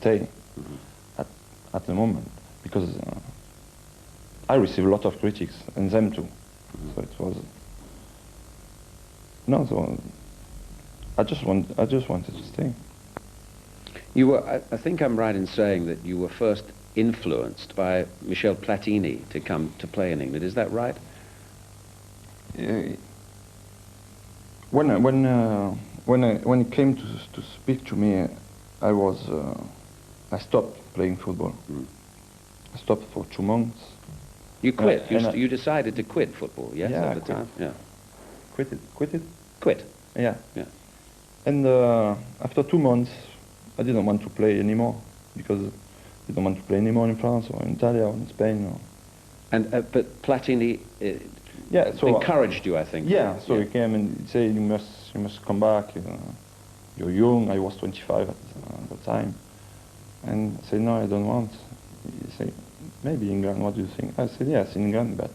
stay at the moment, because I receive a lot of critics, and them too. So it was no. So I just wanted to stay. You were, I think I'm right in saying that you were first influenced by Michel Platini to come to play in England. Is that right? When he came to speak to me, I stopped playing football. I stopped for 2 months. You quit. You decided to quit football, yes, yeah, at the time. Yeah. Quit it. Quit. Yeah. Yeah. And after 2 months, I didn't want to play anymore, because I didn't want to play anymore in France or in Italy or in Spain. And but Platini so encouraged you, I think. Yeah. So he came and he said, you must come back. You're young. I was 25 at the time, and I said, no, I don't want. He said, maybe England. What do you think? I said, yes, England, but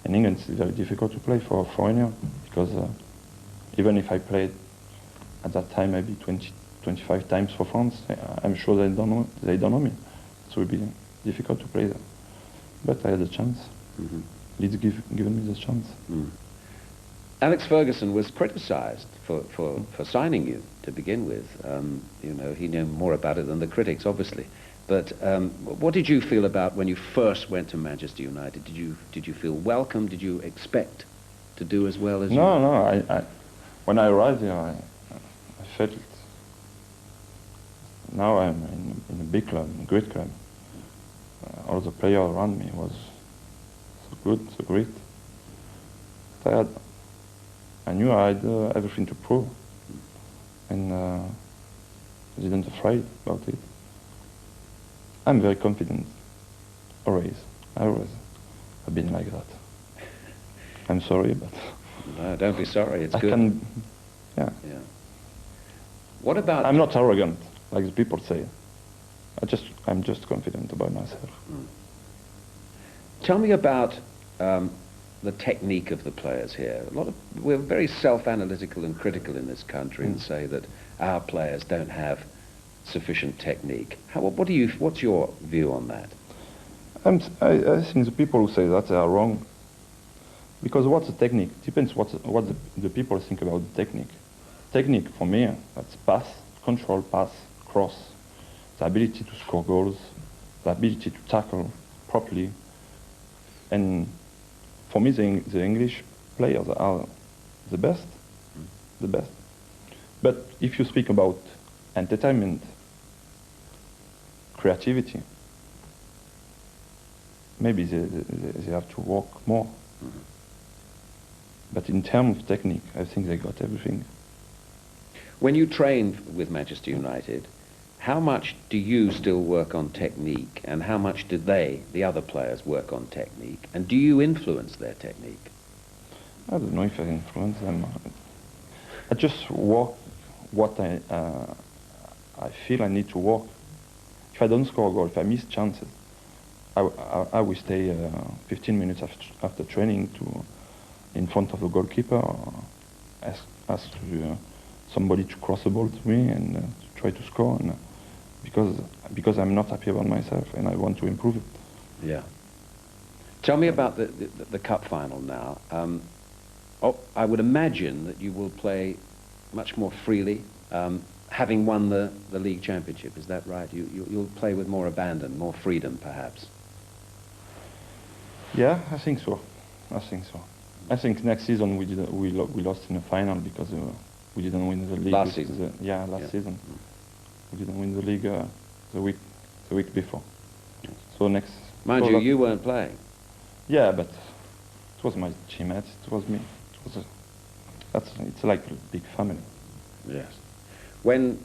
in England it's very difficult to play for foreigner, because even if I played at that time maybe 25 times for France, I'm sure they don't know me. So it would be difficult to play there. But I had a chance. Leeds given me the chance. Alex Ferguson was criticised for signing you to begin with. You know, he knew more about it than the critics, obviously. But what did you feel about when you first went to Manchester United? Did you feel welcome? Did you expect to do as well as you? No. When I arrived here, I felt it. Now I'm in a big club, a great club. All the players around me was so good, so great. I knew I had everything to prove, and I didn't afraid about it. I'm very confident, always. I've been like that. I'm sorry, but... No, don't be sorry, it's I good. Yeah. What about... I'm not arrogant, like the people say. I'm just confident about myself. Tell me about the technique of the players here. We're very self-analytical and critical in this country and say that our players don't have sufficient technique. What's your view on that? I think the people who say that are wrong. Because what's the technique? Depends what the people think about the technique. Technique, for me, that's pass, control, pass, cross. The ability to score goals, the ability to tackle properly. And for me, the English players are the best. The best. But if you speak about entertainment, creativity, maybe they have to work more. But in terms of technique, I think they got everything. When you train with Manchester United, how much do you still work on technique, and how much do the other players, work on technique? And do you influence their technique? I don't know if I influence them. I just work what I feel I need to work. If I don't score a goal, if I miss chances, I will stay 15 minutes after training in front of the goalkeeper, or ask somebody to cross the ball to me and to try to score. And because I'm not happy about myself and I want to improve it. Yeah. Tell me about the cup final now. I would imagine that you will play much more freely, having won the league championship. Is that right? You'll play with more abandon, more freedom, perhaps. Yeah, I think so. I think next season we lost in the final because we didn't win the league. Last season. Last season. We didn't win the league the week before. So next. Mind you, you weren't playing. Yeah, but it was my teammates. It was me. It's like a big family. Yes. When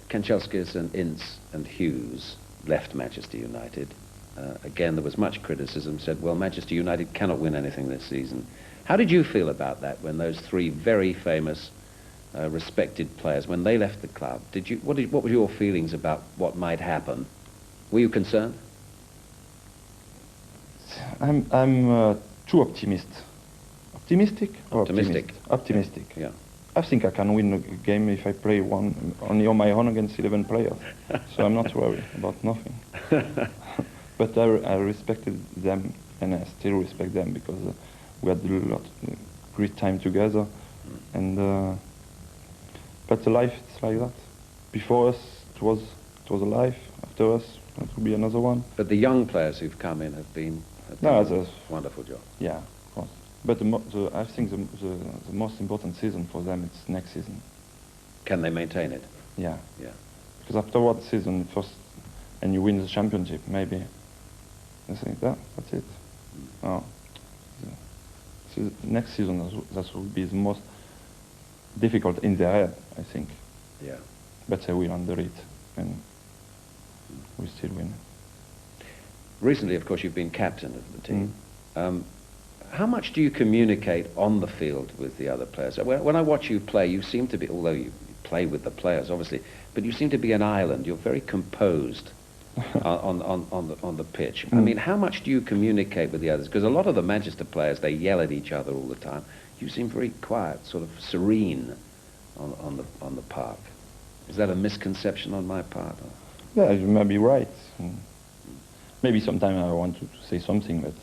Kanchelskis and Ince and Hughes left Manchester United, again there was much criticism, said, well, Manchester United cannot win anything this season. How did you feel about that when those three very famous, respected players, when they left the club? What were your feelings about what might happen? Were you concerned? I'm too optimistic. Optimistic. Yeah. I think I can win a game if I play only on my own against 11 players. So I'm not worried about nothing. But I respected them, and I still respect them because we had a lot great time together. And but the life it's like that. Before us it was a life. After us it will be another one. But the young players who've come in have done a wonderful job. Yeah, of course. But I think the most important season for them is next season. Can they maintain it? Yeah. Yeah. Because after one season first, and you win the championship, maybe I think that's it. Oh, the next season that will be the most difficult in their head, I think. Yeah. But they will under it, and we still win. Recently, of course, you've been captain of the team. How much do you communicate on the field with the other players? When I watch you play, you seem to be, although you play with the players, obviously, but you seem to be an island. You're very composed on the pitch. I mean, how much do you communicate with the others? Because a lot of the Manchester players, they yell at each other all the time. You seem very quiet, sort of serene on the park. Is that a misconception on my part? Yeah, you may be right. Maybe sometimes I want to say something, but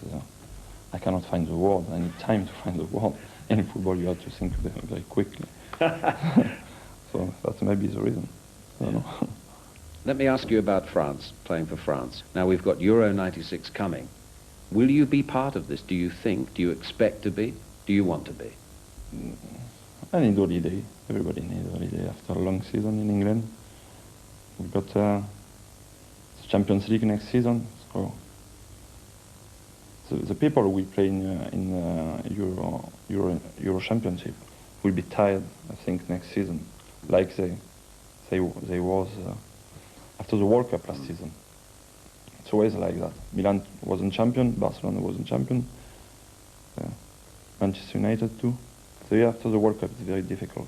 I cannot find the word. I need time to find the word. In football, you have to think very quickly. So that's maybe the reason. I don't know. Let me ask you about France, playing for France. Now, we've got Euro 96 coming. Will you be part of this? Do you think? Do you expect to be? Do you want to be? I need holiday. Everybody needs holiday after a long season in England. We've got the Champions League next season, so the people we play in Euro Championship will be tired, I think, next season, like they was after the World Cup last season. It's always like that. Milan wasn't champion, Barcelona wasn't champion, Manchester United too. The year after the World Cup is very difficult.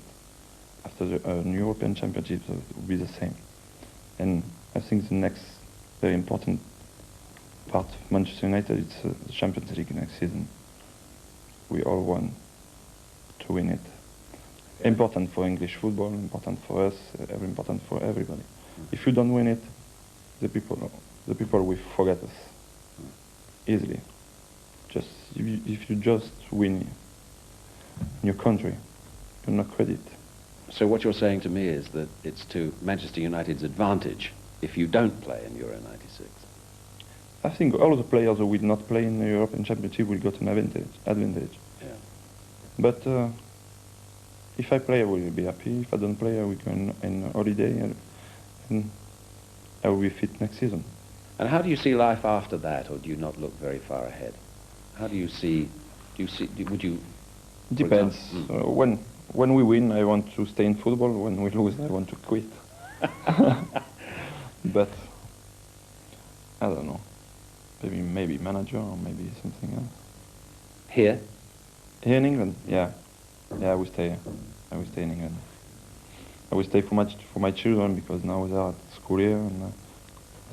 After the European Championship, it will be the same. And I think the next very important part of Manchester United is the Champions League next season. We all want to win it. Important for English football, important for us, important for everybody. If you don't win it, the people will forget us easily. Just if you just win in your country, you're not credit. So what you're saying to me is that it's to Manchester United's advantage if you don't play in Euro 96. I think all the players who will not play in the European Championship will get an advantage. Yeah. But if I play, I will be happy. If I don't play, I will go on holiday, and I will be fit next season. And how do you see life after that, or do you not look very far ahead? How do you see? Would you? Depends. When we win, I want to stay in football. When we lose, I want to quit. But I don't know. Maybe manager or maybe something else. Here? Here in England, yeah. Yeah, I will stay. I will stay in England. I will stay for my children because now they are at school here and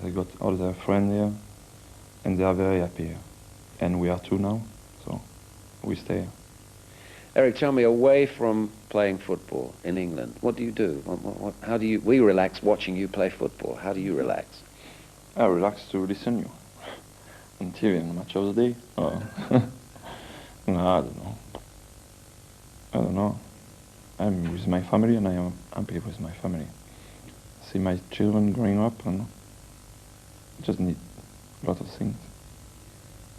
they got all their friends here, and they are very happy here. And we are too now, so we stay here. Eric, tell me, away from playing football in England, what do you do? How do you? We relax watching you play football. How do you relax? I relax to listen you on TV and match of the day. No, I don't know. I'm with my family and I am happy with my family. See my children growing up and just need a lot of things.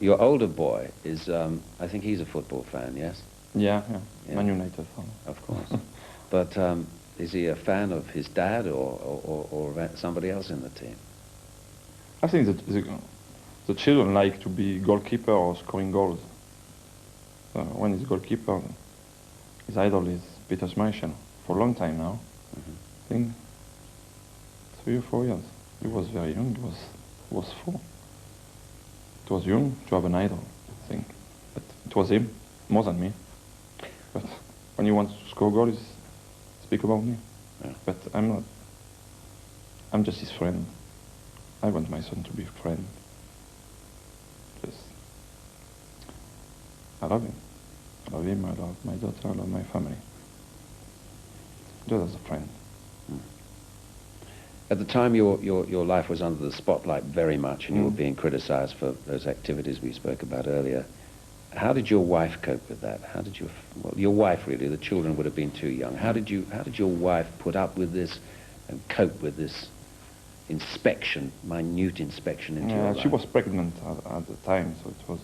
Your older boy is, I think he's a football fan, yes? Yeah. Man United fan. Of course. But is he a fan of his dad or somebody else in the team? I think that the children like to be goalkeeper or scoring goals. When he's goalkeeper, his idol is Peter Schmeichel for a long time now. I think 3 or 4 years. He was very young. He was 4. It was young to have an idol, I think. But it was him, more than me. But when you want to score goals, speak about me. Yeah. But I'm not. I'm just his friend. I want my son to be a friend. I love him. I love him, I love my daughter, I love my family. just as a friend. At the time, your life was under the spotlight very much, and you were being criticised for those activities we spoke about earlier. How did your wife cope with that? How did your wife really, the children would have been too young. How did your wife put up with this and cope with this inspection, minute inspection into your life? She was pregnant at the time, so it was...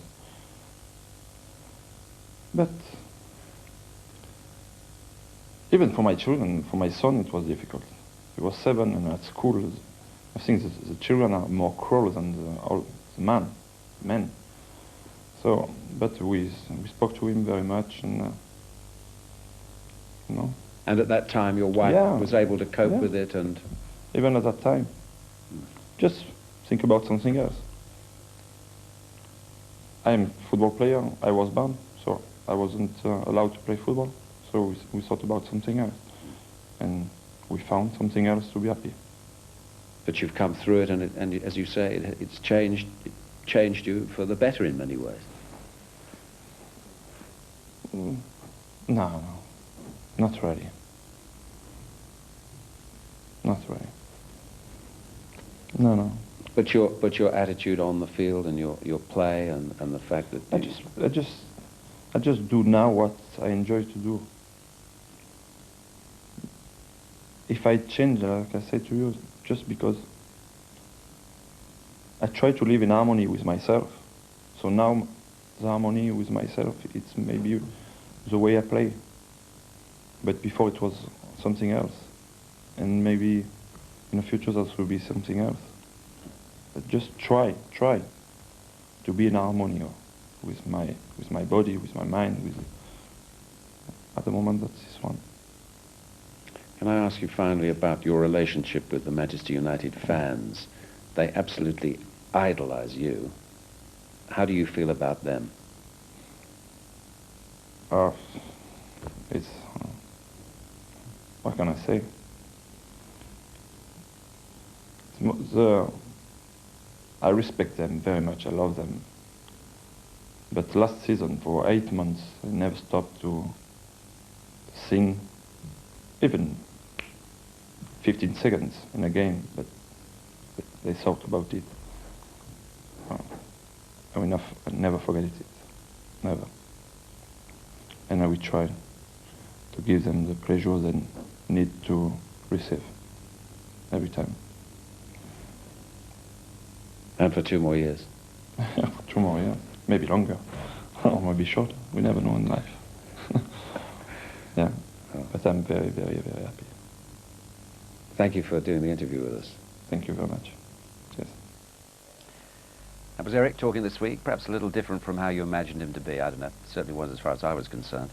But even for my children, for my son, it was difficult. He was 7, and at school, I think the children are more cruel than the men. So, but we spoke to him very much, and you know. And at that time, your wife was able to cope with it, and even at that time, just think about something else. I'm a football player. I was banned, so I wasn't allowed to play football. So we thought about something else, and we found something else to be happy. But you've come through it, and as you say, it's changed you for the better in many ways. No, not really. Not really. No. But your attitude on the field and your play and the fact that I just do now what I enjoy to do. If I change, like I said to you, just because I try to live in harmony with myself. So now the harmony with myself, it's maybe the way I play. But before it was something else. And maybe in the future that will be something else. But just try to be in harmony with my body, with my mind. At the moment, that's this one. Can I ask you finally about your relationship with the Manchester United fans? They absolutely idolise you. How do you feel about them? It's what can I say? I respect them very much. I love them. But last season, for 8 months, I never stopped to sing, even 15 seconds in a game. But they thought about it. I will never forget it. Never. And I will try to give them the pleasure they need to receive every time. And for 2 more years? For 2 more years, maybe longer, or maybe shorter. We never know in life. Yeah, but I'm very, very, very happy. Thank you for doing the interview with us. Thank you very much. Yes. That was Eric talking this week, perhaps a little different from how you imagined him to be. I don't know, certainly was as far as I was concerned.